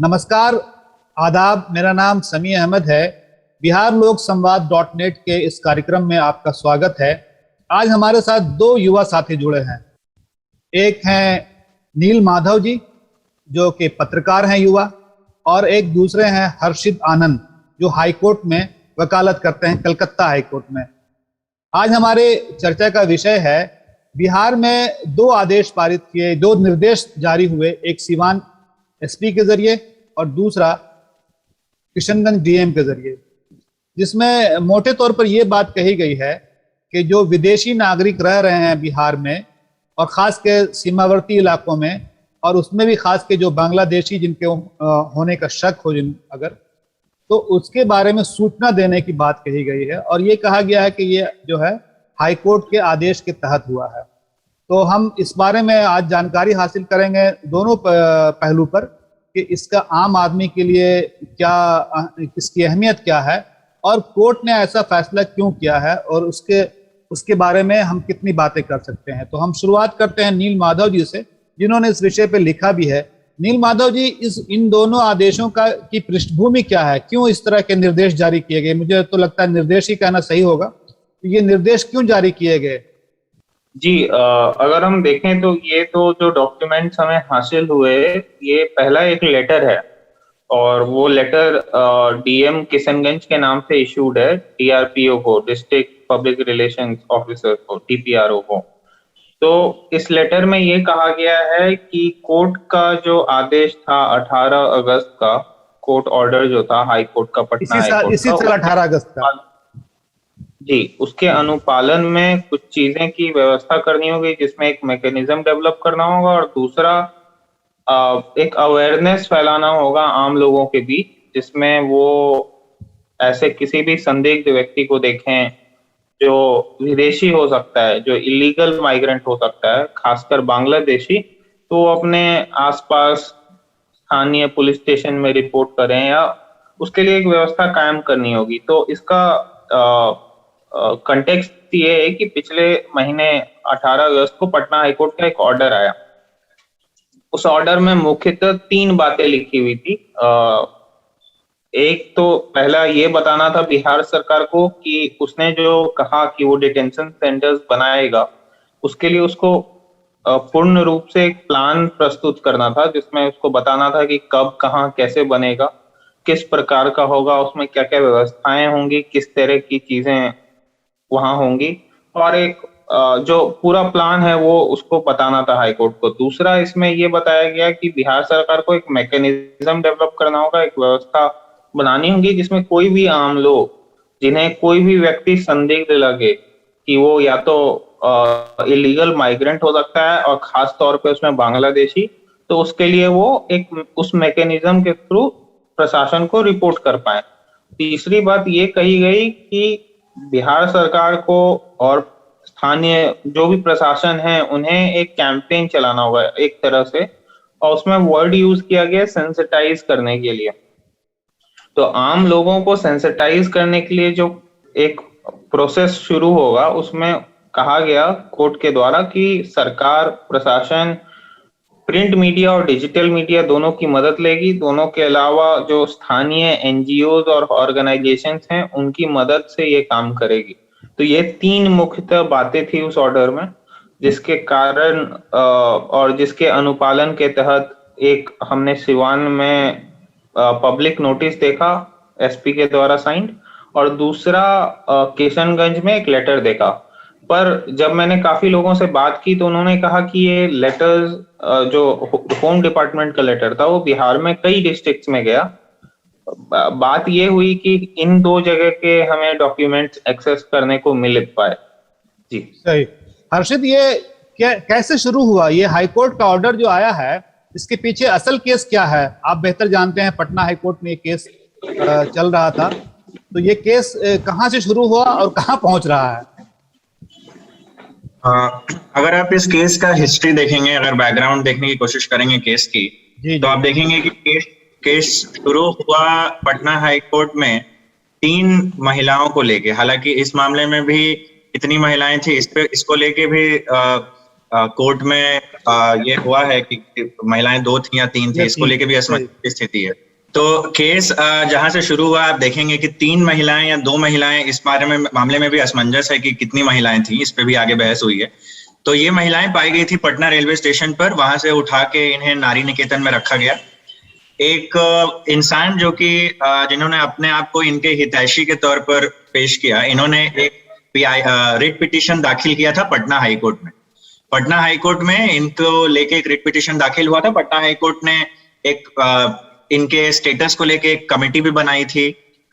नमस्कार, आदाब। मेरा नाम समी अहमद है। बिहार लोक संवाद .net के इस कार्यक्रम में आपका स्वागत है। आज हमारे साथ दो युवा साथी जुड़े हैं। एक हैं नील माधव जी, जो कि पत्रकार हैं युवा, और एक दूसरे हैं हर्षित आनंद, जो हाईकोर्ट में वकालत करते हैं, कलकत्ता हाईकोर्ट में। आज हमारे चर्चा का विषय है, बिहार में दो आदेश पारित किए, दो निर्देश जारी हुए, एक सीवान एसपी के जरिए और दूसरा किशनगंज डीएम के जरिए, जिसमें मोटे तौर पर यह बात कही गई है कि जो विदेशी नागरिक रह रहे हैं बिहार में, और खास के सीमावर्ती इलाकों में, और उसमें भी खास के जो बांग्लादेशी जिनके होने का शक हो अगर, तो उसके बारे में सूचना देने की बात कही गई है। और ये कहा गया है कि ये जो है हाईकोर्ट के आदेश के तहत हुआ है। तो हम इस बारे में आज जानकारी हासिल करेंगे दोनों पहलू पर, कि इसका आम आदमी के लिए क्या, इसकी अहमियत क्या है, और कोर्ट ने ऐसा फैसला क्यों किया है, और उसके बारे में हम कितनी बातें कर सकते हैं। तो हम शुरुआत करते हैं नील माधव जी से, जिन्होंने इस विषय पर लिखा भी है। नील माधव जी, इन दोनों आदेशों की पृष्ठभूमि क्या है? क्यों इस तरह के निर्देश जारी किए गए? मुझे तो लगता है निर्देश ही कहना सही होगा। ये निर्देश क्यों जारी किए गए? जी, अगर हम देखें तो ये तो जो डॉक्यूमेंट्स हमें हासिल हुए, ये पहला एक लेटर है, और वो लेटर डीएम किशनगंज के नाम से इशूड है, डीआरपीओ को, डिस्ट्रिक्ट पब्लिक रिलेशंस ऑफिसर को, डीपीआरओ को। तो इस लेटर में ये कहा गया है कि कोर्ट का जो आदेश था 18 अगस्त का, कोर्ट ऑर्डर जो था हाई कोर्ट का, पटना हाई कोर्ट इसी साल 18 अगस्त का, जी, उसके अनुपालन में कुछ चीजें की व्यवस्था करनी होगी, जिसमें एक मैकेनिज्म डेवलप करना होगा, और दूसरा एक अवेयरनेस फैलाना होगा आम लोगों के बीच, जिसमें वो ऐसे किसी भी संदिग्ध व्यक्ति को देखें जो विदेशी हो सकता है, जो इलीगल माइग्रेंट हो सकता है, खासकर बांग्लादेशी, तो वो अपने आसपास स्थानीय पुलिस स्टेशन में रिपोर्ट करें, या उसके लिए एक व्यवस्था कायम करनी होगी। तो इसका कंटेक्स्ट ये है कि पिछले महीने 18 अगस्त को पटना हाईकोर्ट का एक ऑर्डर आया। उस ऑर्डर में मुख्यतः 3 बातें लिखी हुई थी। एक तो पहला ये बताना था बिहार सरकार को कि उसने जो कहा कि वो डिटेंशन सेंटर्स बनाएगा, उसके लिए उसको पूर्ण रूप से एक प्लान प्रस्तुत करना था, जिसमें उसको बताना था कि कब, कहाँ, कैसे बनेगा, किस प्रकार का होगा, उसमें क्या क्या व्यवस्थाएं होंगी, किस तरह की चीजें वहां होंगी, और एक जो पूरा प्लान है वो उसको बताना था हाईकोर्ट को। दूसरा, इसमें ये बताया गया कि बिहार सरकार को एक मैकेनिज्म डेवलप करना होगा, एक व्यवस्था बनानी होगी, जिसमें कोई भी आम लोग, जिन्हें कोई भी व्यक्ति संदिग्ध लगे कि वो या तो इलीगल माइग्रेंट हो सकता है, और खास तौर पे उसमें बांग्लादेशी, तो उसके लिए वो एक उस मैकेनिज्म के थ्रू प्रशासन को रिपोर्ट कर पाए। तीसरी बात ये कही गई कि बिहार सरकार को और स्थानीय जो भी प्रशासन है, उन्हें एक कैंपेन चलाना होगा एक तरह से, और उसमें वर्ड यूज किया गया सेंसिटाइज करने के लिए। तो आम लोगों को सेंसिटाइज करने के लिए जो एक प्रोसेस शुरू होगा, उसमें कहा गया कोर्ट के द्वारा कि सरकार, प्रशासन, प्रिंट मीडिया और डिजिटल मीडिया दोनों की मदद लेगी। दोनों के अलावा जो स्थानीय एनजीओज और ऑर्गेनाइजेशंस हैं, उनकी मदद से ये काम करेगी। तो ये 3 मुख्यतः बातें थी उस ऑर्डर में, जिसके कारण और जिसके अनुपालन के तहत एक हमने सिवान में पब्लिक नोटिस देखा एसपी के द्वारा साइंड, और दूसरा किशनगंज में एक लेटर देखा। पर जब मैंने काफी लोगों से बात की, तो उन्होंने कहा कि ये लेटर्स, जो होम डिपार्टमेंट का लेटर था, वो बिहार में कई डिस्ट्रिक्ट्स में गया। बात ये हुई कि इन 2 जगह के हमें डॉक्यूमेंट्स एक्सेस करने को मिल पाए। जी सही। हर्षित, ये कैसे शुरू हुआ? ये हाईकोर्ट का ऑर्डर जो आया है, इसके पीछे असल केस क्या है? आप बेहतर जानते हैं, पटना हाईकोर्ट में ये केस चल रहा था। तो ये केस कहाँ से शुरू हुआ और कहाँ पहुंच रहा है? अगर आप इस केस का हिस्ट्री देखेंगे, अगर बैकग्राउंड देखने की कोशिश करेंगे केस की, तो आप देखेंगे कि केस शुरू हुआ पटना हाई कोर्ट में 3 महिलाओं को लेके। हालांकि इस मामले में भी इतनी महिलाएं थी, इसको लेके भी कोर्ट में ये हुआ है कि महिलाएं 2 थी या 3 थी, इसको लेके भी असमंजस की स्थिति है। तो केस जहां से शुरू हुआ आप देखेंगे कि 3 महिलाएं या 2 महिलाएं, इस बारे में मामले में भी असमंजस है कि कितनी महिलाएं थी, इस पे भी आगे बहस हुई है। तो ये महिलाएं पाई गई थी पटना रेलवे स्टेशन पर, वहां से उठा के इन्हें नारी निकेतन में रखा गया। एक इंसान जो कि जिन्होंने अपने आप को इनके हितैषी के तौर पर पेश किया, इन्होंने एक रिट पिटीशन दाखिल किया था पटना हाई कोर्ट में। पटना हाई कोर्ट में इनको लेके एक रिट पिटीशन दाखिल हुआ था। पटना हाई कोर्ट ने एक इनके स्टेटस को लेके एक कमेटी भी बनाई थी,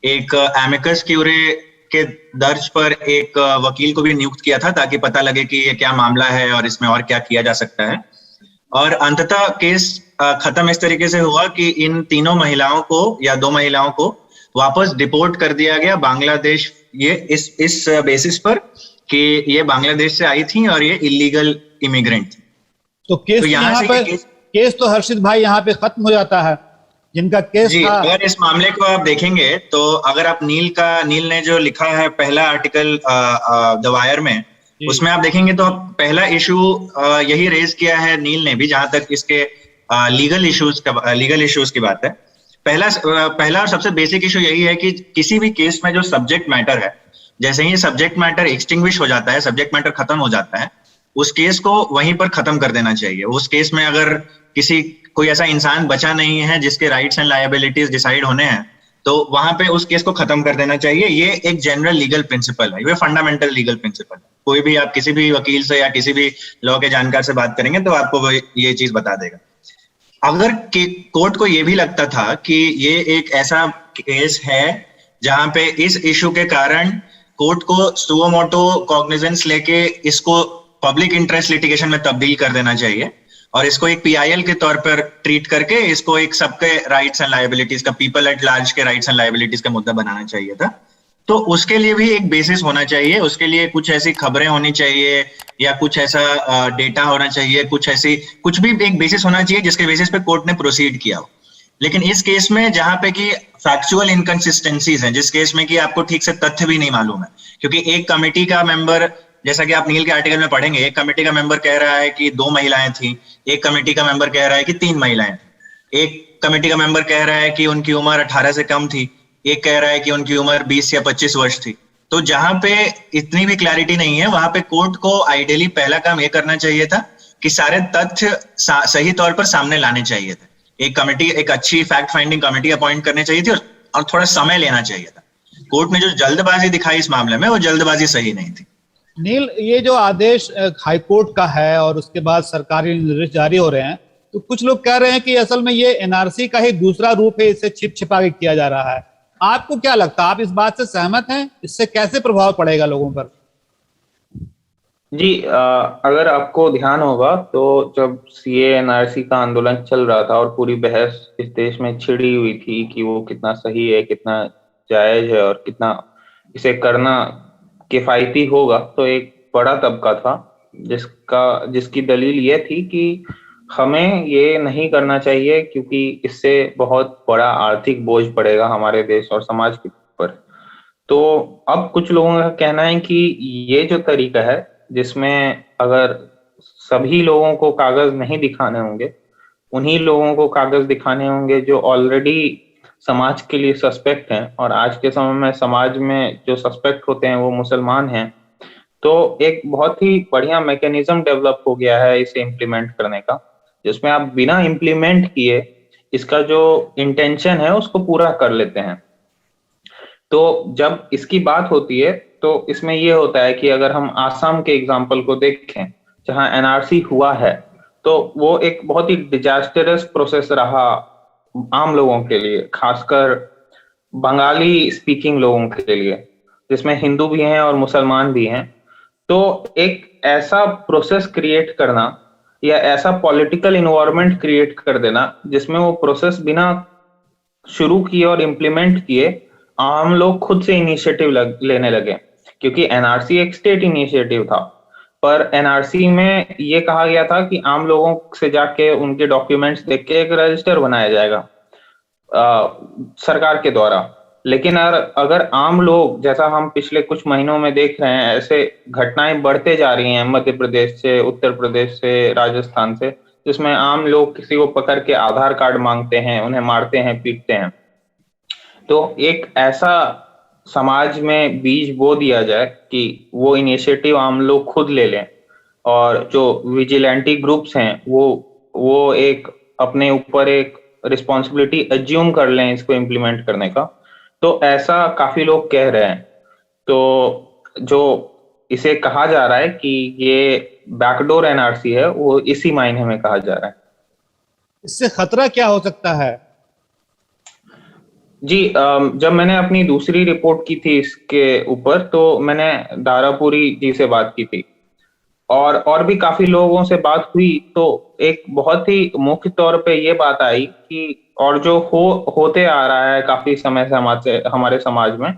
एक एमिकस क्यूरे के दर्ज पर एक वकील को भी नियुक्त किया था ताकि पता लगे कि ये क्या मामला है और इसमें और क्या किया जा सकता है। और अंततः केस खत्म इस तरीके से हुआ कि इन तीनों महिलाओं को या 2 महिलाओं को वापस डिपोर्ट कर दिया गया बांग्लादेश, ये इस बेसिस पर कि ये बांग्लादेश से आई थी और ये इलीगल इमिग्रेंट थी। तो केस केस तो हर्षित भाई यहाँ पे खत्म हो जाता है, जिनका केस जी। अगर इस मामले को आप देखेंगे तो अगर आप नील ने जो लिखा है पहला आर्टिकल द वायर में, उसमें आप देखेंगे तो पहला इशू यही रेज किया है नील ने भी, जहां तक इसके लीगल इश्यूज की बात है। पहला और सबसे बेसिक इशू यही है कि किसी भी केस में जो सब्जेक्ट मैटर है, जैसे ही सब्जेक्ट मैटर एक्सटिंग्विश हो जाता है, सब्जेक्ट मैटर खत्म हो जाता है, उस केस को वहीं पर खत्म कर देना चाहिए। उस केस में अगर कोई ऐसा इंसान बचा नहीं है जिसके राइट्स एंड लायबिलिटीज डिसाइड होने हैं, तो वहां पे उस केस को खत्म कर देना चाहिए। ये एक जनरल लीगल प्रिंसिपल है, ये फंडामेंटल लीगल प्रिंसिपल है। कोई भी आप किसी भी वकील से या किसी भी लॉ के जानकार से बात करेंगे तो आपको वो ये चीज बता देगा। अगर कोर्ट को ये भी लगता था कि ये एक ऐसा केस है जहां पे इस इशू के कारण कोर्ट को सुओ मोटो कॉग्निजेंस लेके इसको पब्लिक इंटरेस्ट लिटिगेशन में तब्दील कर देना चाहिए और इसको एक पीआईएल के तौर पर ट्रीट करके इसको एक सबके राइट्स एंड लायबिलिटीज का, पीपल एट लार्ज के राइट्स एंड लायबिलिटीज का मुद्दा बनाना चाहिए था, तो उसके लिए भी एक बेसिस होना चाहिए। उसके लिए कुछ ऐसी खबरें होनी चाहिए या कुछ ऐसा डेटा होना चाहिए, कुछ भी एक बेसिस होना चाहिए जिसके बेसिस पे कोर्ट ने प्रोसीड किया हो। लेकिन इस केस में जहां पे कि फैक्चुअल इनकंसिस्टेंसीज हैं, जिस केस में कि आपको ठीक से तथ्य भी नहीं मालूम है, क्योंकि एक कमेटी का मेंबर, जैसा कि आप नील के आर्टिकल में पढ़ेंगे, एक कमेटी का मेंबर कह रहा है कि 2 महिलाएं थी, एक कमेटी का मेंबर कह रहा है कि 3 महिलाएं थी, एक कमेटी का मेंबर कह रहा है कि उनकी उम्र 18 से कम थी, एक कह रहा है कि उनकी उम्र 20 या 25 वर्ष थी। तो जहां पे इतनी भी क्लैरिटी नहीं है, वहां पे कोर्ट को आइडियली पहला काम ये करना चाहिए था कि सारे तथ्य सही तौर पर सामने लाने चाहिए थे। एक अच्छी फैक्ट फाइंडिंग कमेटी अपॉइंट करनी चाहिए थी और थोड़ा समय लेना चाहिए था। कोर्ट ने जो जल्दबाजी दिखाई इस मामले में, वो जल्दबाजी सही नहीं थी। नील, ये जो आदेश हाईकोर्ट का है और उसके बाद सरकारी निर्देश जारी हो रहे हैं, तो कुछ लोग कह रहे हैं कि असल में ये एनआरसी का ही दूसरा रूप है, इसे छिप छिपा के किया जा रहा है। आपको क्या लगता है, आप इस बात से सहमत हैं? इससे कैसे प्रभाव पड़ेगा लोगों पर? जी, अगर आपको ध्यान होगा तो जब सीए एनआरसी का आंदोलन चल रहा था और पूरी बहस इस देश में छिड़ी हुई थी कि वो कितना सही है, कितना जायज है और कितना इसे करना किफायती होगा, तो एक बड़ा तबका था जिसकी दलील ये थी कि हमें ये नहीं करना चाहिए क्योंकि इससे बहुत बड़ा आर्थिक बोझ पड़ेगा हमारे देश और समाज के ऊपर। तो अब कुछ लोगों का कहना है कि ये जो तरीका है जिसमें अगर सभी लोगों को कागज नहीं दिखाने होंगे, उन्हीं लोगों को कागज दिखाने होंगे जो ऑलरेडी समाज के लिए सस्पेक्ट हैं, और आज के समय में समाज में जो सस्पेक्ट होते हैं वो मुसलमान हैं, तो एक बहुत ही बढ़िया मैकेनिज्म डेवलप हो गया है इसे इम्प्लीमेंट करने का, जिसमें आप बिना इम्प्लीमेंट किए इसका जो इंटेंशन है उसको पूरा कर लेते हैं। तो जब इसकी बात होती है तो इसमें यह होता है कि अगर हम आसाम के एग्जाम्पल को देखें जहां एनआरसी हुआ है, तो वो एक बहुत ही डिजास्टरस प्रोसेस रहा आम लोगों के लिए, खासकर बंगाली स्पीकिंग लोगों के लिए, जिसमें हिंदू भी हैं और मुसलमान भी हैं। तो एक ऐसा प्रोसेस क्रिएट करना या ऐसा पॉलिटिकल इन्वायरमेंट क्रिएट कर देना जिसमें वो प्रोसेस बिना शुरू किए और इम्प्लीमेंट किए आम लोग खुद से इनिशिएटिव लेने लगे, क्योंकि एनआरसी एक स्टेट इनिशिएटिव था, पर एनआरसी में ये कहा गया था कि आम लोगों से जाके उनके डॉक्यूमेंट्स देख के एक रजिस्टर बनाया जाएगा सरकार के द्वारा। लेकिन अगर आम लोग, जैसा हम पिछले कुछ महीनों में देख रहे हैं, ऐसे घटनाएं बढ़ते जा रही हैं मध्य प्रदेश से, उत्तर प्रदेश से, राजस्थान से, जिसमें आम लोग किसी को पकड़ के आधार कार्ड मांगते हैं, उन्हें मारते हैं, पीटते हैं, तो एक ऐसा समाज में बीज बो दिया जाए कि वो इनिशिएटिव आम लोग खुद ले लें, और जो विजिलेंटी ग्रुप्स हैं वो एक अपने ऊपर एक रिस्पॉन्सिबिलिटी अज्यूम कर लें इसको इम्प्लीमेंट करने का। तो ऐसा काफी लोग कह रहे हैं। तो जो इसे कहा जा रहा है कि ये बैकडोर एनआरसी है, वो इसी मायने में कहा जा रहा है। इससे खतरा क्या हो सकता है? जी, जब मैंने अपनी दूसरी रिपोर्ट की थी इसके ऊपर, तो मैंने दारापुरी जी से बात की थी और भी काफी लोगों से बात हुई, तो एक बहुत ही मुख्य तौर पे ये बात आई कि, और जो होते आ रहा है काफी समय से हमारे समाज में,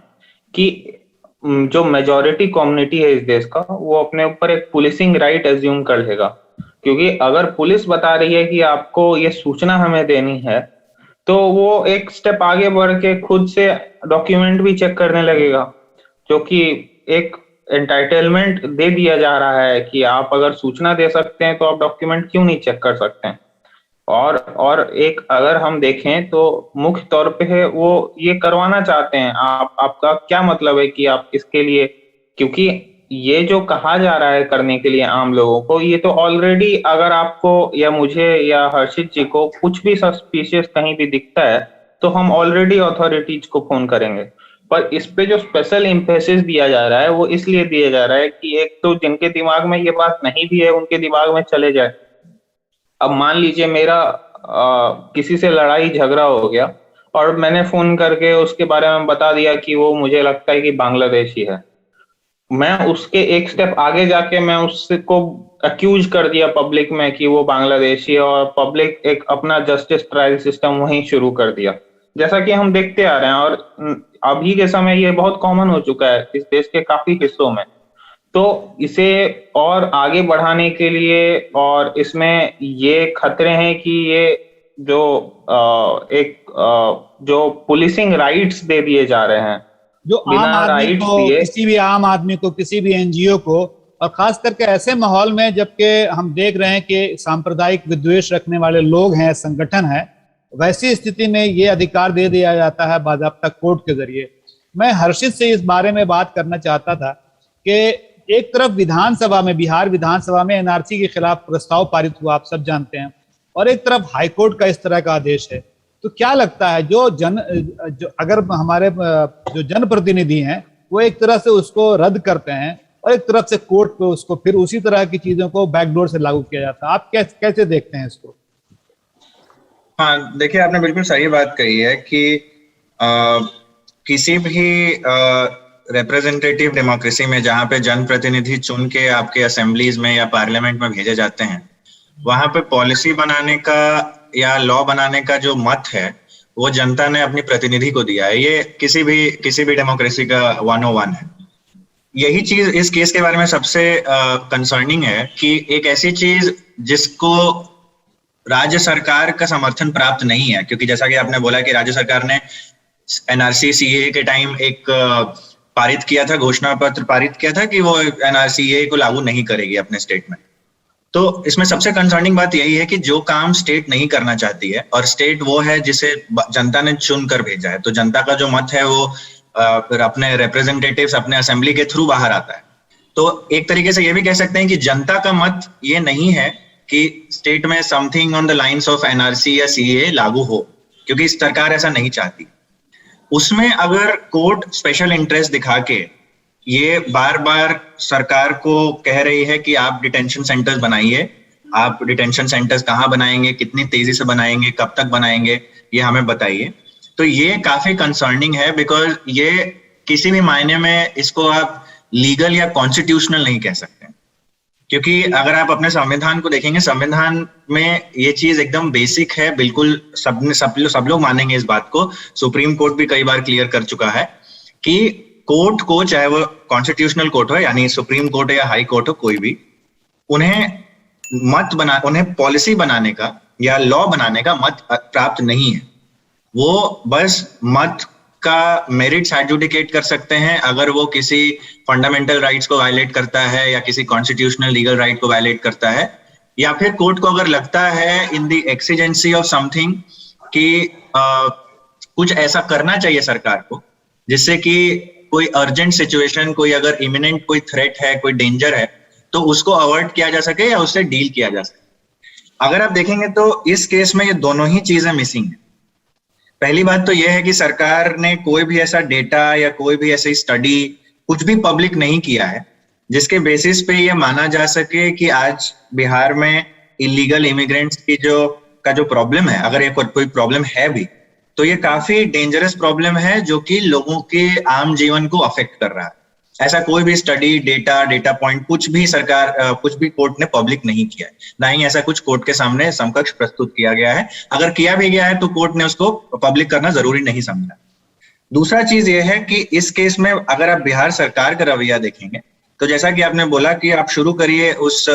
कि जो मेजॉरिटी कम्युनिटी है इस देश का, वो अपने ऊपर एक पुलिसिंग राइट एज्यूम कर लेगा। क्योंकि अगर पुलिस बता रही है कि आपको ये सूचना हमें देनी है, तो वो एक स्टेप आगे बढ़ के खुद से डॉक्यूमेंट भी चेक करने लगेगा, जो कि एक एंटाइटलमेंट दे दिया जा रहा है कि आप अगर सूचना दे सकते हैं तो आप डॉक्यूमेंट क्यों नहीं चेक कर सकते हैं। और एक अगर हम देखें तो मुख्य तौर पे है वो ये करवाना चाहते हैं। आपका क्या मतलब है कि आप इसके लिए, क्योंकि ये जो कहा जा रहा है करने के लिए आम लोगों को, ये तो ऑलरेडी, अगर आपको या मुझे या हर्षित जी को कुछ भी सस्पिशियस कहीं भी दिखता है, तो हम ऑलरेडी अथॉरिटीज को फोन करेंगे। पर इस पे जो स्पेशल एम्फेसिस दिया जा रहा है वो इसलिए दिया जा रहा है कि एक तो जिनके दिमाग में ये बात नहीं भी है उनके दिमाग में चले जाए। अब मान लीजिए मेरा किसी से लड़ाई झगड़ा हो गया और मैंने फोन करके उसके बारे में बता दिया कि वो मुझे लगता है कि बांग्लादेशी है, मैं उसके एक स्टेप आगे जाके मैं उसको अक्यूज कर दिया पब्लिक में कि वो बांग्लादेशी है, और पब्लिक एक अपना जस्टिस ट्रायल सिस्टम वहीं शुरू कर दिया, जैसा कि हम देखते आ रहे हैं। और अभी के समय ये बहुत कॉमन हो चुका है इस देश के काफी हिस्सों में। तो इसे और आगे बढ़ाने के लिए, और इसमें ये खतरे हैं कि ये जो जो पुलिसिंग राइट्स दे दिए जा रहे हैं, जो आम आदमी को, किसी भी आम आदमी को, किसी भी एनजीओ को, और खास करके ऐसे माहौल में जबकि हम देख रहे हैं कि सांप्रदायिक विद्वेष रखने वाले लोग हैं, संगठन है, वैसी स्थिति में ये अधिकार दे दिया जाता है बाकायदा कोर्ट के जरिए। मैं हर्षित से इस बारे में बात करना चाहता था कि एक तरफ विधानसभा में, बिहार विधानसभा में एनआरसी के खिलाफ प्रस्ताव पारित हुआ, आप सब जानते हैं, और एक तरफ हाईकोर्ट का इस तरह का आदेश है। तो क्या लगता है, जो अगर हमारे जो जनप्रतिनिधि हैं वो एक तरह से उसको रद्द करते हैं और एक तरफ से कोर्ट पे उसको फिर उसी तरह की चीजों को बैकडोर से लागू किया जाता है, आप कैसे देखते हैं इसको? हाँ, देखिए, आपने बिल्कुल सही बात कही है कि किसी भी रिप्रेजेंटेटिव डेमोक्रेसी में जहाँ पे जनप्रतिनिधि चुन के आपके असेंबलीज में या पार्लियामेंट में भेजे जाते हैं, वहां पे पॉलिसी बनाने का या लॉ बनाने का जो मत है वो जनता ने अपनी प्रतिनिधि को दिया है। ये किसी भी डेमोक्रेसी का 101 है। यही चीज इस केस के बारे में सबसे कंसर्निंग है कि एक ऐसी चीज जिसको राज्य सरकार का समर्थन प्राप्त नहीं है, क्योंकि जैसा कि आपने बोला कि राज्य सरकार ने एनआरसी सीए के टाइम एक पारित किया था, घोषणा पत्र पारित किया था कि वो एनआरसीए को लागू नहीं करेगी अपने स्टेट में। तो इसमें सबसे कंसर्निंग बात यही है कि जो काम स्टेट नहीं करना चाहती है, और स्टेट वो है जिसे जनता ने चुन कर भेजा है, तो जनता का जो मत है वो फिर अपने रिप्रेजेंटेटिव्स, अपने असेंबली के थ्रू बाहर आता है। तो एक तरीके से ये भी कह सकते हैं कि जनता का मत ये नहीं है कि स्टेट में something on the lines of NRC या सीए लागू हो, क्योंकि सरकार ऐसा नहीं चाहती। उसमें अगर कोर्ट स्पेशल इंटरेस्ट दिखा के ये बार बार सरकार को कह रही है कि आप डिटेंशन सेंटर्स बनाइए, आप डिटेंशन सेंटर्स कहाँ बनाएंगे, कितनी तेजी से बनाएंगे, कब तक बनाएंगे, ये हमें बताइए, तो ये काफी कंसर्निंग है। बिकॉज ये किसी भी मायने में इसको आप लीगल या कॉन्स्टिट्यूशनल नहीं कह सकते, क्योंकि अगर आप अपने संविधान को देखेंगे, संविधान में ये चीज एकदम बेसिक है, बिल्कुल सब लोग मानेंगे इस बात को। सुप्रीम कोर्ट भी कई बार क्लियर कर चुका है कि कोर्ट को, चाहे वो कॉन्स्टिट्यूशनल कोर्ट हो यानी सुप्रीम कोर्ट या हाई कोर्ट हो, कोई भी, उन्हें पॉलिसी बनाने का या लॉ बनाने का मत प्राप्त नहीं है। वो बस मत का मेरिट्स एडजुडिकेट कर सकते हैं अगर वो किसी फंडामेंटल राइट्स को वायलेट करता है या किसी कॉन्स्टिट्यूशनल लीगल राइट को वायलेट करता है, या फिर कोर्ट को अगर लगता है in the exigency of something कि कुछ ऐसा करना चाहिए सरकार को जिससे कि कोई अर्जेंट सिचुएशन, कोई अगर इमिनेंट कोई थ्रेट है, कोई डेंजर है, तो उसको अवॉइड किया जा सके या उससे डील किया जा सके। अगर आप देखेंगे तो इस केस में ये दोनों ही चीजें मिसिंग है। पहली बात तो यह है कि सरकार ने कोई भी ऐसा डेटा या कोई भी ऐसी स्टडी कुछ भी पब्लिक नहीं किया है जिसके बेसिस पे ये माना जा सके कि आज बिहार में इलीगल इमिग्रेंट्स की जो प्रॉब्लम है, अगर ये कोई प्रॉब्लम है भी, तो ये काफी डेंजरस प्रॉब्लम है जो कि लोगों के आम जीवन को अफेक्ट कर रहा है। ऐसा कोई भी स्टडी, डेटा पॉइंट कुछ भी कोर्ट ने पब्लिक नहीं किया है, ना ही ऐसा कुछ कोर्ट के सामने समकक्ष प्रस्तुत किया गया है। अगर किया भी गया है तो कोर्ट ने उसको पब्लिक करना जरूरी नहीं समझा। दूसरा चीज ये है कि इस केस में अगर आप बिहार सरकार का रवैया देखेंगे तो जैसा कि आपने बोला कि आप शुरू करिए उस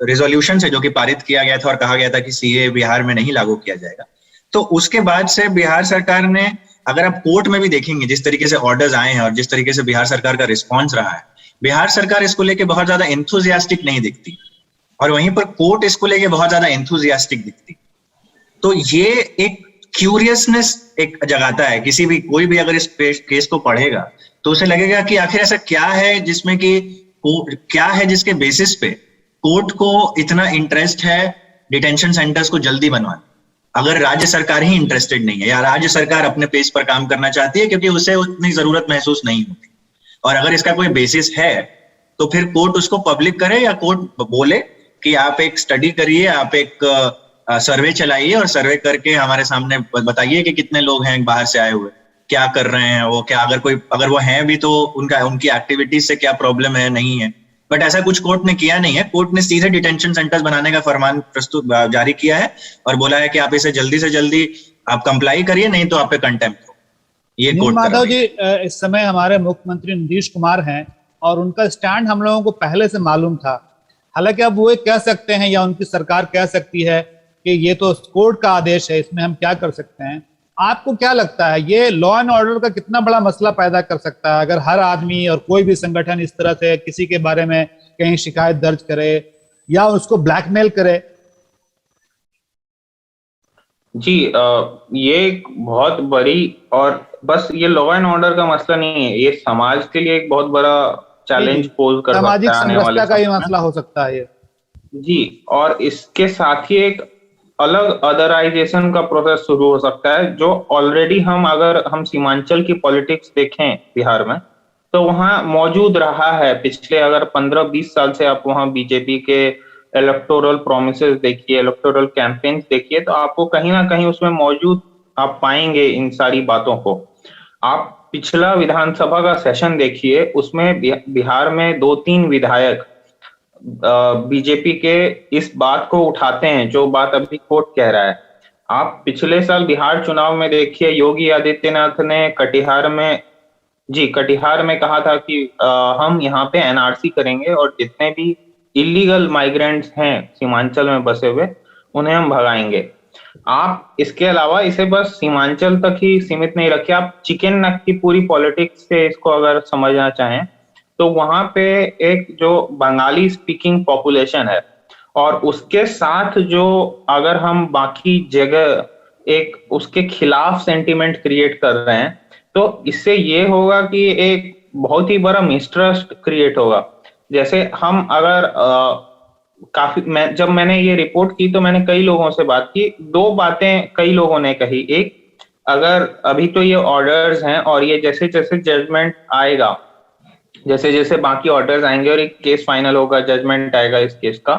रिजोल्यूशन से जो कि पारित किया गया था और कहा गया था कि सीए बिहार में नहीं लागू किया जाएगा। तो उसके बाद से बिहार सरकार ने, अगर आप कोर्ट में भी देखेंगे जिस तरीके से ऑर्डर्स आए हैं और जिस तरीके से बिहार सरकार का रिस्पॉन्स रहा है, बिहार सरकार इसको लेके बहुत ज्यादा एंथुजियास्टिक नहीं दिखती और वहीं पर कोर्ट इसको लेके बहुत ज्यादा एंथुजियास्टिक दिखती। तो ये एक क्यूरियसनेस एक जगाता है, कोई भी अगर इस केस को पढ़ेगा तो उसे लगेगा कि आखिर ऐसा क्या है जिसमें कि क्या है जिसके बेसिस पे कोर्ट को इतना इंटरेस्ट है डिटेंशन सेंटर्स को जल्दी बनवाने, अगर राज्य सरकार ही इंटरेस्टेड नहीं है या राज्य सरकार अपने पेस पर काम करना चाहती है क्योंकि उसे उतनी जरूरत महसूस नहीं होती। और अगर इसका कोई बेसिस है तो फिर कोर्ट उसको पब्लिक करे या कोर्ट बोले कि आप एक स्टडी करिए, आप एक सर्वे चलाइए और सर्वे करके हमारे सामने बताइए कि कितने लोग हैं बाहर से आए हुए, क्या कर रहे हैं वो, क्या अगर वो हैं भी तो उनकी एक्टिविटीज से क्या प्रॉब्लम है, नहीं है। बट ऐसा कुछ कोर्ट ने किया नहीं है। कोर्ट ने सीधे डिटेंशन सेंटर्स बनाने का फरमान जारी किया है और बोला है कि आप इसे जल्दी से जल्दी आप कंप्लाई करिए, नहीं तो आप पे कंटेम्प्ट हो। ये कोर्ट माधव जी, इस समय हमारे मुख्यमंत्री नीतीश कुमार हैं और उनका स्टैंड हम लोगों को पहले से मालूम था। हालांकि अब वो कह सकते हैं या उनकी सरकार कह सकती है कि ये तो कोर्ट का आदेश है, इसमें हम क्या कर सकते हैं। आपको क्या लगता है ये लॉ एंड ऑर्डर का कितना बड़ा मसला पैदा कर सकता है अगर हर आदमी और कोई भी संगठन इस तरह से किसी के बारे में कहीं शिकायत दर्ज करे या उसको ब्लैकमेल करे? जी, ये एक बहुत बड़ी, और बस ये लॉ एंड ऑर्डर का मसला नहीं है, ये समाज के लिए एक बहुत बड़ा चैलेंज पोज कर सकता है। सामाजिक समरसता का ये मसला हो सकता है ये। जी, और इसके साथ ही एक अलग अदराइजेशन का प्रोसेस शुरू हो सकता है जो ऑलरेडी अगर हम सीमांचल की पॉलिटिक्स देखें बिहार में तो वहां मौजूद रहा है। पिछले अगर 15-20 साल से आप वहां बीजेपी के इलेक्टोरल प्रोमिसेस देखिए, इलेक्टोरल कैंपेन्स देखिए, तो आपको कहीं ना कहीं उसमें मौजूद आप पाएंगे इन सारी बातों को। आप पिछला विधानसभा का सेशन देखिए, उसमें बिहार में 2-3 विधायक बीजेपी के इस बात को उठाते हैं जो बात अभी कोर्ट कह रहा है। आप पिछले साल बिहार चुनाव में देखिए, योगी आदित्यनाथ ने कटिहार में कहा था कि हम यहाँ पे एनआरसी करेंगे और जितने भी इलीगल माइग्रेंट्स हैं सीमांचल में बसे हुए उन्हें हम भगाएंगे। आप इसके अलावा इसे बस सीमांचल तक ही सीमित नहीं रखिए, आप चिकन नेक की पूरी पॉलिटिक्स से इसको अगर समझना चाहें तो वहां पे एक जो बंगाली स्पीकिंग पॉपुलेशन है और उसके साथ जो अगर हम बाकी जगह एक उसके खिलाफ सेंटिमेंट क्रिएट कर रहे हैं तो इससे ये होगा कि एक बहुत ही बड़ा मिसट्रस्ट क्रिएट होगा। जैसे हम अगर जब मैंने ये रिपोर्ट की तो मैंने कई लोगों से बात की, 2 बातें कई लोगों ने कही। एक, अगर अभी तो ये ऑर्डर्स हैं और ये जैसे जैसे जजमेंट आएगा, जैसे जैसे बाकी ऑर्डर्स आएंगे और एक केस फाइनल होगा, जजमेंट आएगा इस केस का,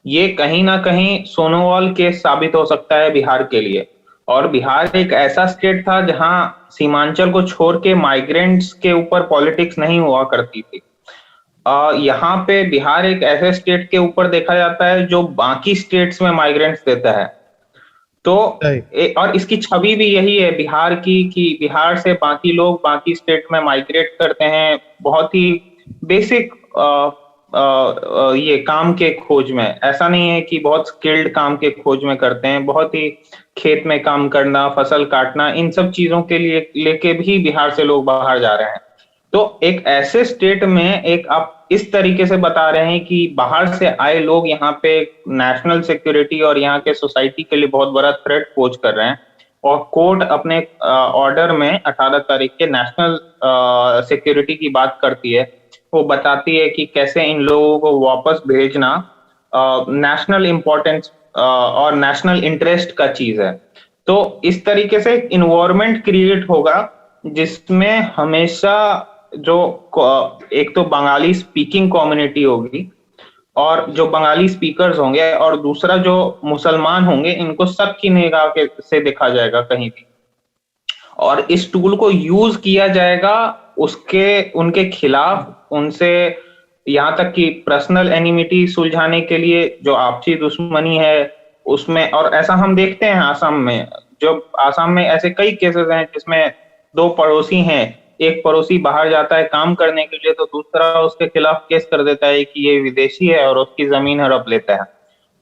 ये कहीं ना कहीं सोनोवाल केस साबित हो सकता है बिहार के लिए। और बिहार एक ऐसा स्टेट था जहां सीमांचल को छोड़ के माइग्रेंट्स के ऊपर पॉलिटिक्स नहीं हुआ करती थी। यहाँ पे बिहार एक ऐसे स्टेट के ऊपर देखा जाता है जो बाकी स्टेट्स में माइग्रेंट्स देता है। तो और इसकी छवि भी यही है बिहार की कि बिहार से बाकी लोग बाकी स्टेट में माइग्रेट करते हैं। बहुत ही बेसिक ये काम के खोज में, ऐसा नहीं है कि बहुत स्किल्ड काम के खोज में करते हैं, बहुत ही खेत में काम करना, फसल काटना, इन सब चीजों के लिए लेके भी बिहार से लोग बाहर जा रहे हैं। तो एक ऐसे स्टेट में एक आप इस तरीके से बता रहे हैं कि बाहर से आए लोग यहाँ पे नेशनल सिक्योरिटी और यहाँ के सोसाइटी के लिए बहुत बड़ा थ्रेट पोज कर रहे हैं, और कोर्ट अपने ऑर्डर में 18 तारीख के नेशनल सिक्योरिटी की बात करती है। वो बताती है कि कैसे इन लोगों को वापस भेजना नेशनल इंपॉर्टेंस और नेशनल इंटरेस्ट का चीज है। तो इस तरीके से एक इन्वायरमेंट क्रिएट होगा जिसमें हमेशा जो एक तो बंगाली स्पीकिंग कम्युनिटी होगी और जो बंगाली स्पीकर्स होंगे, और दूसरा जो मुसलमान होंगे, इनको सबकी निगाह से देखा जाएगा कहीं भी, और इस टूल को यूज किया जाएगा उनके खिलाफ, उनसे यहाँ तक कि पर्सनल एनिमिटी सुलझाने के लिए, जो आपसी दुश्मनी है उसमें। और ऐसा हम देखते हैं आसाम में ऐसे कई केसेस हैं जिसमें दो पड़ोसी हैं, एक पड़ोसी बाहर जाता है काम करने के लिए तो दूसरा उसके खिलाफ केस कर देता है कि ये विदेशी है और उसकी जमीन हड़प लेता है।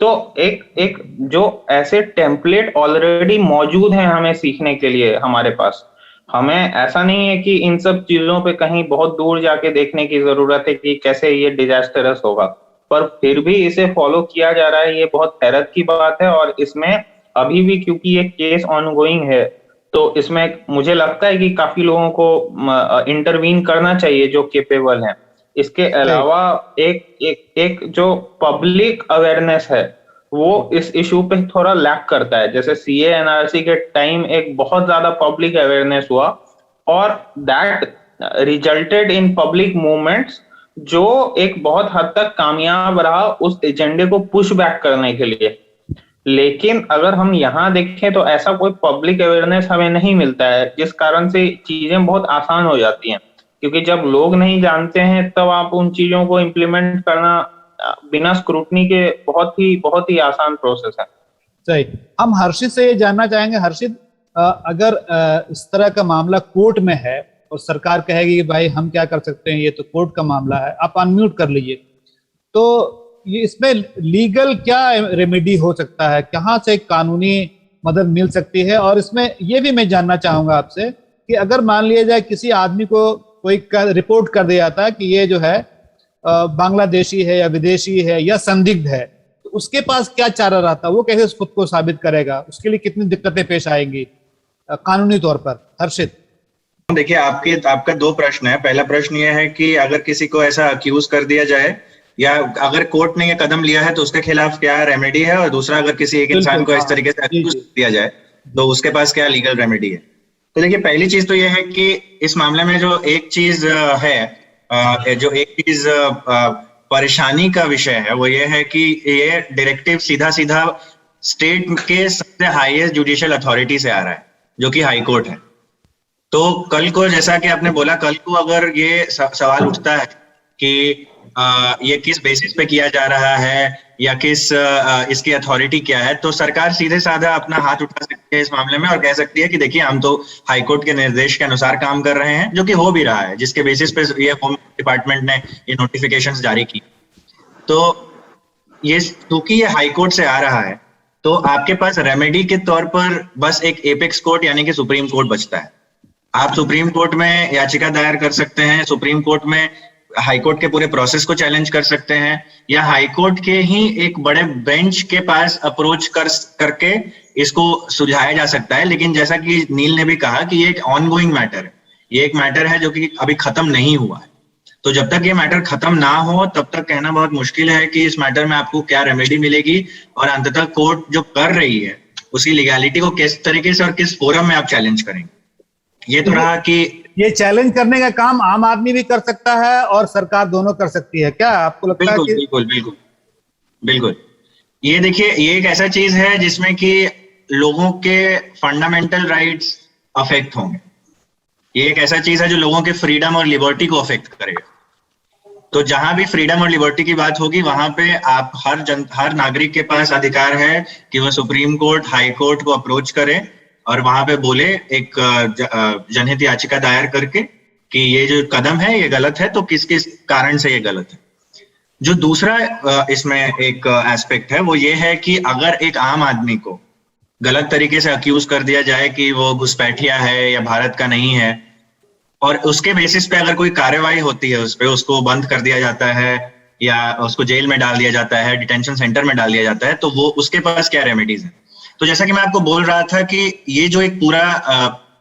तो एक जो ऐसे टेम्पलेट ऑलरेडी मौजूद हैं हमें सीखने के लिए हमारे पास, हमें ऐसा नहीं है कि इन सब चीजों पे कहीं बहुत दूर जाके देखने की जरूरत है कि कैसे ये डिजास्टरस होगा, पर फिर भी इसे फॉलो किया जा रहा है, ये बहुत हैरत की बात है। और इसमें अभी भी क्योंकि ये केस ऑनगोइंग है, तो इसमें मुझे लगता है कि काफी लोगों को इंटरवीन करना चाहिए जो केपेबल हैं। इसके अलावा एक जो पब्लिक अवेयरनेस है वो इस इशू पे थोड़ा लैक करता है। जैसे सीए एनआरसी के टाइम एक बहुत ज्यादा पब्लिक अवेयरनेस हुआ और that resulted in public movements, जो एक बहुत हद तक कामयाब रहा उस एजेंडे को पुश बैक करने के लिए। लेकिन अगर हम यहाँ देखें तो ऐसा कोई पब्लिक अवेयरनेस हमें नहीं मिलता है, जिस कारण से चीजें बहुत आसान हो जाती हैं, क्योंकि जब लोग नहीं जानते हैं तब आप उन चीजों को इम्प्लीमेंट करना बिना स्क्रूटनी के बहुत ही आसान प्रोसेस है। सही। हम हर्षित से ये जानना चाहेंगे, हर्षित, अगर इस तरह का मामला कोर्ट में है और सरकार कहेगी कि भाई हम क्या कर सकते हैं, ये तो कोर्ट का मामला है, आप अनम्यूट कर लीजिए, तो ये इसमें लीगल क्या रेमेडी हो सकता है, कहाँ से कानूनी मदद मिल सकती है? और इसमें ये भी मैं जानना चाहूंगा आपसे कि अगर मान लिया जाए किसी आदमी को कोई रिपोर्ट कर दिया जाता है कि ये जो है बांग्लादेशी है या विदेशी है या संदिग्ध है, तो उसके पास क्या चारा रहता है, वो कैसे खुद को साबित करेगा, उसके लिए कितनी दिक्कतें पेश आएंगी कानूनी तौर पर? हर्षित, देखिए, आपका दो प्रश्न है। पहला प्रश्न ये है कि अगर किसी को ऐसा अक्यूज कर दिया जाए या अगर कोर्ट ने ये कदम लिया है तो उसके खिलाफ क्या रेमेडी है, और दूसरा, अगर किसी एक इंसान को इस तरीके से अक्यूज किया जाए तो उसके पास क्या लीगल रेमेडी है। तो देखिए, पहली चीज तो ये है कि इस मामले में जो एक चीज परेशानी का विषय है वो ये है कि ये डायरेक्टिव सीधा स्टेट के सबसे हाईएस्ट जुडिशियल अथॉरिटी से आ रहा है, जो कि हाई कोर्ट है। तो कल को, जैसा कि आपने बोला, कल को अगर ये सवाल उठता है कि ये किस बेसिस पे किया जा रहा है या इसकी अथॉरिटी क्या है, तो सरकार सीधे साधा अपना हाथ उठा सकती है इस मामले में और कह सकती है कि देखिए, हम तो हाईकोर्ट के निर्देश के अनुसार काम कर रहे हैं, जो कि हो भी रहा है, जिसके बेसिस पे ये होम डिपार्टमेंट ने ये नोटिफिकेशंस जारी की। तो ये क्योंकि ये हाईकोर्ट से आ रहा है, तो आपके पास रेमेडी के तौर पर बस एक एपेक्स कोर्ट यानी कि सुप्रीम कोर्ट बचता है। आप सुप्रीम कोर्ट में याचिका दायर कर सकते हैं, सुप्रीम कोर्ट में हाईकोर्ट के पूरे प्रोसेस को चैलेंज कर सकते हैं, या हाईकोर्ट के ही एक बड़े बेंच के पास अप्रोच करके इसको सुलझाया जा सकता है। लेकिन जैसा कि नील ने भी कहा कि ये एक ऑनगोइंग मैटर है, ये एक मैटर है जो कि अभी खत्म नहीं हुआ है। तो जब तक ये मैटर खत्म ना हो तब तक कहना बहुत मुश्किल है कि इस मैटर में आपको क्या रेमेडी मिलेगी, और अंततः कोर्ट जो कर रही है उसकी लीगैलिटी को किस तरीके से और किस फोरम में आप चैलेंज करेंगे। ये तो रहा कि ये चैलेंज करने का काम आम आदमी भी कर सकता है और सरकार दोनों कर सकती है, क्या आपको लगता है? बिल्कुल। ये देखिए, ये एक ऐसा चीज है जिसमें कि लोगों के फंडामेंटल राइट्स अफेक्ट होंगे। ये एक ऐसा चीज है जो लोगों के फ्रीडम और लिबर्टी को अफेक्ट करेगा। तो जहां भी फ्रीडम और लिबर्टी की बात होगी, वहां पे आप हर नागरिक के पास अधिकार है कि वह सुप्रीम कोर्ट, हाई कोर्ट को अप्रोच करे और वहां पे बोले, एक जनहित याचिका दायर करके कि ये जो कदम है ये गलत है, तो किस किस कारण से ये गलत है। जो दूसरा इसमें एक एस्पेक्ट है वो ये है कि अगर एक आम आदमी को गलत तरीके से अक्यूज कर दिया जाए कि वो घुसपैठिया है या भारत का नहीं है, और उसके बेसिस पे अगर कोई कार्रवाई होती है उस पे, उसको बंद कर दिया जाता है या उसको जेल में डाल दिया जाता है, डिटेंशन सेंटर में डाल दिया जाता है, तो वो उसके पास क्या रेमेडीज है। तो जैसा कि मैं आपको बोल रहा था कि ये जो एक पूरा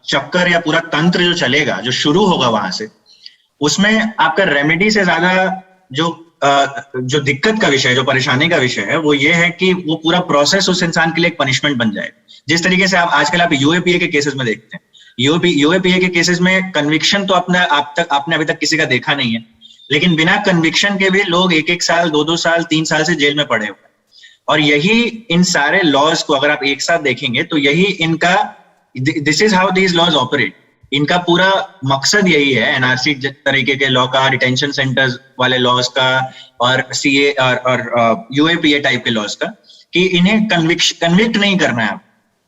चक्कर या पूरा तंत्र जो चलेगा, जो शुरू होगा वहां से, उसमें आपका रेमेडी से ज्यादा जो दिक्कत का विषय, जो परेशानी का विषय है, वो ये है कि वो पूरा प्रोसेस उस इंसान के लिए एक पनिशमेंट बन जाए। जिस तरीके से आप आजकल आप यूएपीए के केसेस में देखते हैं, यूएपीए के केसेस में कन्विक्शन तो आपने अभी तक किसी का देखा नहीं है, लेकिन बिना कन्विक्शन के भी लोग 1-1 साल, 2-2 साल, 3 साल से जेल में पड़े हुए हैं। और यही इन सारे लॉज को अगर आप एक साथ देखेंगे तो यही इनका, this is how these laws operate. इनका पूरा मकसद यही है, एनआरसी तरीके के लॉ का, डिटेंशन सेंटर्स वाले लॉज का, और सीए और यूएपीए टाइप के लॉज का, कि इन्हें कन्विक्ट नहीं करना है।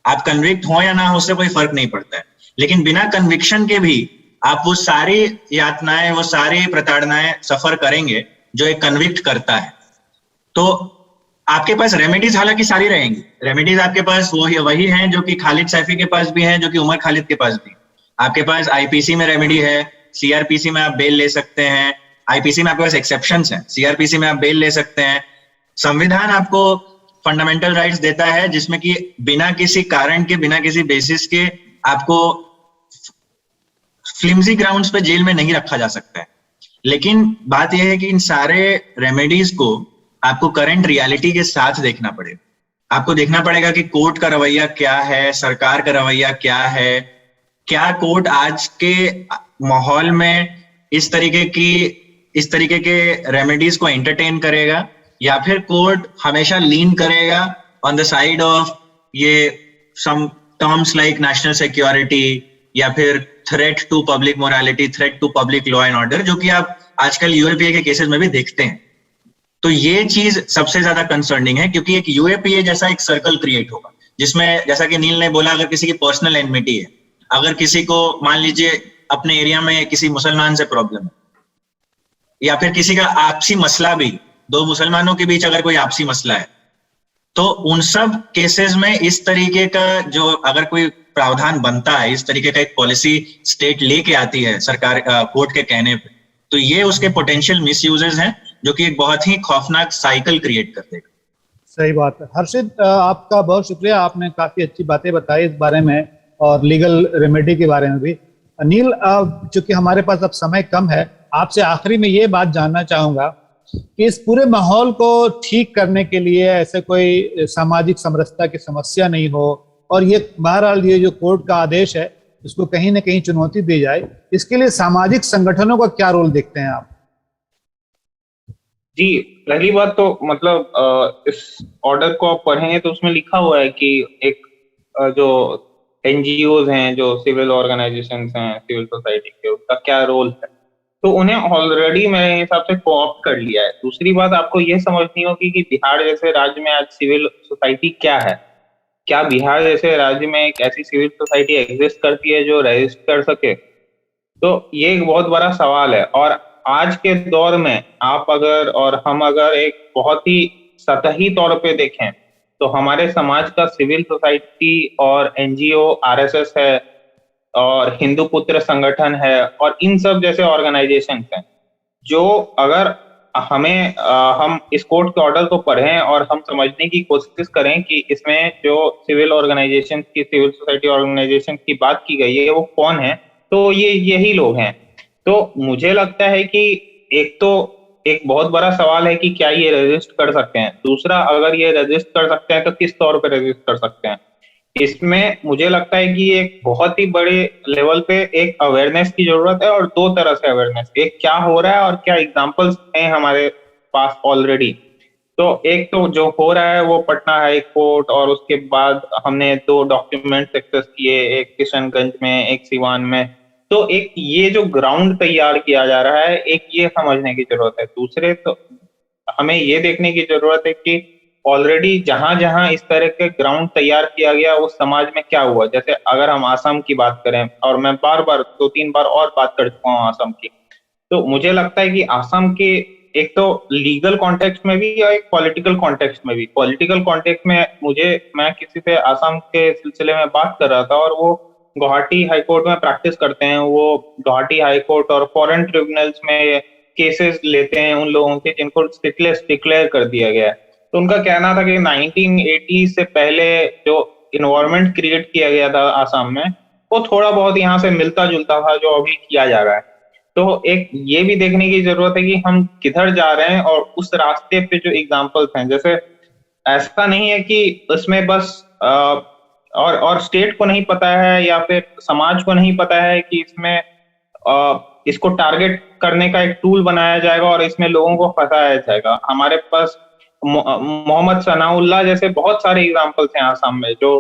आप कन्विक्ट हो या ना हो, उससे कोई फर्क नहीं पड़ता है, लेकिन बिना कन्विक्शन के भी आप वो सारी यातनाएं, वो सारी प्रताड़नाएं सफर करेंगे जो एक कन्विक्ट करता है। तो आपके पास रेमेडीज हालांकि सारी रहेंगी, रेमेडीज आपके पास वही हैं जो कि खालिद सैफी के पास भी हैं, जो कि उमर खालिद के पास भी। आपके पास आईपीसी में रेमेडी है, सीआरपीसी में आप बेल ले सकते हैं, आईपीसी में आपके पास एक्सेप्शंस हैं, सीआरपीसी में आप बेल ले सकते हैं। संविधान आपको फंडामेंटल राइट्स देता है जिसमें कि बिना किसी कारण के, बिना किसी बेसिस के आपको फ्लिम्जी ग्राउंड्स पे जेल में नहीं रखा जा सकता है। लेकिन बात यह है कि इन सारे रेमेडीज को आपको करंट रियलिटी के साथ देखना पड़ेगा। आपको देखना पड़ेगा कि कोर्ट का रवैया क्या है, सरकार का रवैया क्या है, क्या कोर्ट आज के माहौल में इस तरीके के रेमेडीज को एंटरटेन करेगा, या फिर कोर्ट हमेशा लीन करेगा ऑन द साइड ऑफ ये some terms like national security या फिर threat to public morality, threat to public law and order, जो कि आप आजकल यूएपीए के केसेस में भी देखते हैं। तो ये चीज सबसे ज्यादा कंसर्निंग है, क्योंकि एक यूएपीए जैसा एक सर्कल क्रिएट होगा जिसमें, जैसा कि नील ने बोला, अगर किसी की पर्सनल एनमिटी है, अगर किसी को मान लीजिए अपने एरिया में किसी मुसलमान से प्रॉब्लम है, या फिर किसी का आपसी मसला भी, 2 मुसलमानों के बीच अगर कोई आपसी मसला है, तो उन सब केसेस में इस तरीके का जो अगर कोई प्रावधान बनता है, इस तरीके का एक पॉलिसी स्टेट लेके आती है सरकार कोर्ट के कहने पे, तो ये उसके पोटेंशियल मिसयूजेस हैं जो कि एक बहुत ही खौफनाक साइकिल क्रिएट कर देगा। सही बात है। हर्षित, आपका बहुत शुक्रिया, आपने काफी अच्छी बातें बताई इस बारे में और लीगल रेमेडी के बारे में भी। नील, चूंकि हमारे पास अब समय कम है, आपसे आखिरी में ये बात जानना चाहूंगा कि इस पूरे माहौल को ठीक करने के लिए ऐसे कोई सामाजिक समरसता की समस्या नहीं हो, और ये बहरहाल ये जो कोर्ट का आदेश है इसको कहीं ना कहीं चुनौती दी जाए, इसके लिए सामाजिक संगठनों का क्या रोल देखते हैं आप? जी, पहली बात तो मतलब इस ऑर्डर को आप पढ़ेंगे तो उसमें लिखा हुआ है कि एक जो एनजीओज हैं, जो सिविल ऑर्गेनाइजेशंस हैं सिविल सोसाइटी के, उसका क्या रोल है, तो उन्हें ऑलरेडी मेरे हिसाब से कोऑप्ट कर लिया है। दूसरी बात आपको ये समझनी होगी कि बिहार जैसे राज्य में आज सिविल सोसाइटी क्या है। क्या बिहार जैसे राज्य में एक ऐसी सिविल सोसाइटी एग्जिस्ट करती है जो रजिस्ट कर सके? तो ये एक बहुत बड़ा सवाल है। और आज के दौर में आप अगर और हम अगर एक बहुत ही सतही तौर पे देखें तो हमारे समाज का सिविल सोसाइटी और एनजीओ, आरएसएस है और हिंदू पुत्र संगठन है और इन सब जैसे ऑर्गेनाइजेशन हैं, जो अगर हम इस कोर्ट के ऑर्डर को पढ़ें और हम समझने की कोशिश करें कि इसमें जो सिविल ऑर्गेनाइजेशन की, सिविल सोसाइटी ऑर्गेनाइजेशन की बात की गई है वो कौन है, तो ये यही लोग हैं। तो मुझे लगता है कि एक बहुत बड़ा सवाल है कि क्या ये रजिस्ट कर सकते हैं। दूसरा, अगर ये रजिस्ट कर सकते हैं तो किस तौर पे रजिस्ट कर सकते हैं। इसमें मुझे लगता है कि एक बहुत ही बड़े लेवल पे एक अवेयरनेस की जरूरत है, और 2 तरह से अवेयरनेस, एक क्या हो रहा है और क्या एग्जांपल्स हैं हमारे पास ऑलरेडी। तो एक तो जो हो रहा है वो पटना हाई कोर्ट, और उसके बाद हमने 2 डॉक्यूमेंट एक्सेस किए, एक किशनगंज में, एक सिवान में। तो एक ये जो ग्राउंड तैयार किया जा रहा है, एक ये समझने की जरूरत है। दूसरे तो हमें ये देखने की जरूरत है कि ऑलरेडी जहां जहां इस तरह के ग्राउंड तैयार किया गया उस समाज में क्या हुआ। जैसे अगर हम आसाम की बात करें, और मैं बार बार 2-3 बार और बात कर चुका हूँ आसाम की, तो मुझे लगता है कि आसाम के एक तो लीगल कॉन्टेक्स्ट में भी और एक पॉलिटिकल कॉन्टेक्स्ट में भी। पॉलिटिकल कॉन्टेक्स्ट में मैं किसी से आसाम के सिलसिले में बात कर रहा था और वो गुवाहाटी हाईकोर्ट में प्रैक्टिस करते हैं। वो गुवाहाटी हाईकोर्ट और फॉरेन ट्रिब्यूनल्स में केसेस लेते हैं उन लोगों के जिनको स्टेटलेस डिक्लेयर कर दिया गया है। तो उनका कहना था कि 1980 से पहले जो इन्वायरमेंट क्रिएट किया गया था आसाम में, वो थोड़ा बहुत यहाँ से मिलता जुलता था जो अभी किया जा रहा है। तो एक ये भी देखने की जरूरत है कि हम किधर जा रहे हैं और उस रास्ते पे जो एग्जाम्पल्स हैं, जैसे ऐसा नहीं है कि उसमें बस और स्टेट को नहीं पता है या फिर समाज को नहीं पता है कि इसमें इसको टारगेट करने का एक टूल बनाया जाएगा और इसमें लोगों को फंसाया जाएगा। हमारे पास मोहम्मद सनाउल्लाह जैसे बहुत सारे एग्जाम्पल्स हैं आसाम में, जो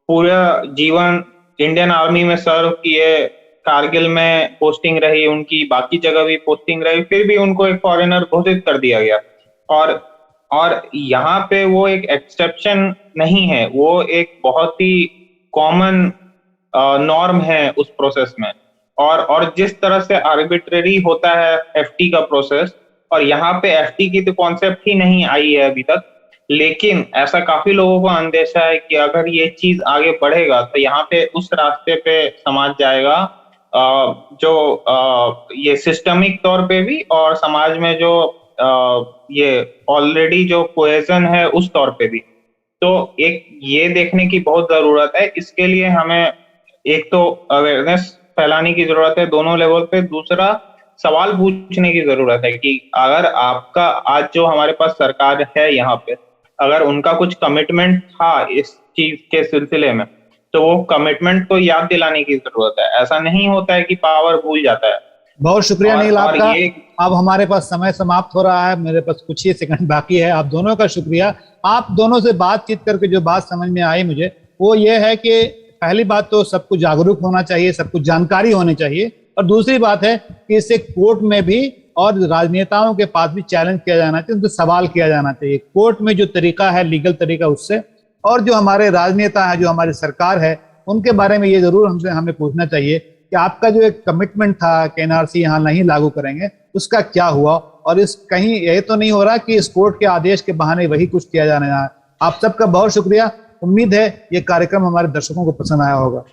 पूरा जीवन इंडियन आर्मी में सर्व किए, कारगिल में पोस्टिंग रही उनकी, बाकी जगह भी पोस्टिंग रही, फिर भी उनको एक फॉरेनर घोषित कर दिया गया। और यहाँ पे वो एक एक्सेप्शन नहीं है, वो एक बहुत ही कॉमन नॉर्म है उस प्रोसेस में। और जिस तरह से आर्बिट्रेरी होता है एफटी का प्रोसेस, और यहाँ पे एफटी की तो कॉन्सेप्ट ही नहीं आई है अभी तक, लेकिन ऐसा काफी लोगों को अंदेशा है कि अगर ये चीज आगे बढ़ेगा तो यहाँ पे उस रास्ते पे समाज जाएगा जो ये सिस्टमिक तौर पे भी और समाज में जो ये ऑलरेडी जो कोहेजन है उस तौर पे भी। तो एक ये देखने की बहुत जरूरत है। इसके लिए हमें एक तो अवेयरनेस फैलाने की जरूरत है दोनों लेवल पे, दूसरा सवाल पूछने की जरूरत है कि अगर आपका आज जो हमारे पास सरकार है यहाँ पे, अगर उनका कुछ कमिटमेंट था इस चीज के सिलसिले में, तो वो कमिटमेंट को याद दिलाने की जरूरत है। ऐसा नहीं होता है कि पावर भूल जाता है। बहुत शुक्रिया नील आपका। अब हमारे पास समय समाप्त हो रहा है, मेरे पास कुछ ही सेकंड बाकी है। आप दोनों का शुक्रिया। आप दोनों से बातचीत करके जो बात समझ में आई मुझे, वो ये है कि पहली बात तो सबको जागरूक होना चाहिए, सबको जानकारी होनी चाहिए, और दूसरी बात है कि इसे कोर्ट में भी और राजनेताओं के पास भी चैलेंज किया जाना चाहिए, उनसे सवाल किया जाना चाहिए। कोर्ट में जो तरीका है, लीगल तरीका, उससे, और जो हमारे राजनेता है, जो हमारी सरकार है, उनके बारे में ये जरूर हमें पूछना चाहिए कि आपका जो एक कमिटमेंट था कि एनआरसी यहाँ नहीं लागू करेंगे, उसका क्या हुआ। और इस कहीं ये तो नहीं हो रहा कि इस कोर्ट के आदेश के बहाने वही कुछ किया जाने है। आप सबका बहुत शुक्रिया। उम्मीद है ये कार्यक्रम हमारे दर्शकों को पसंद आया होगा।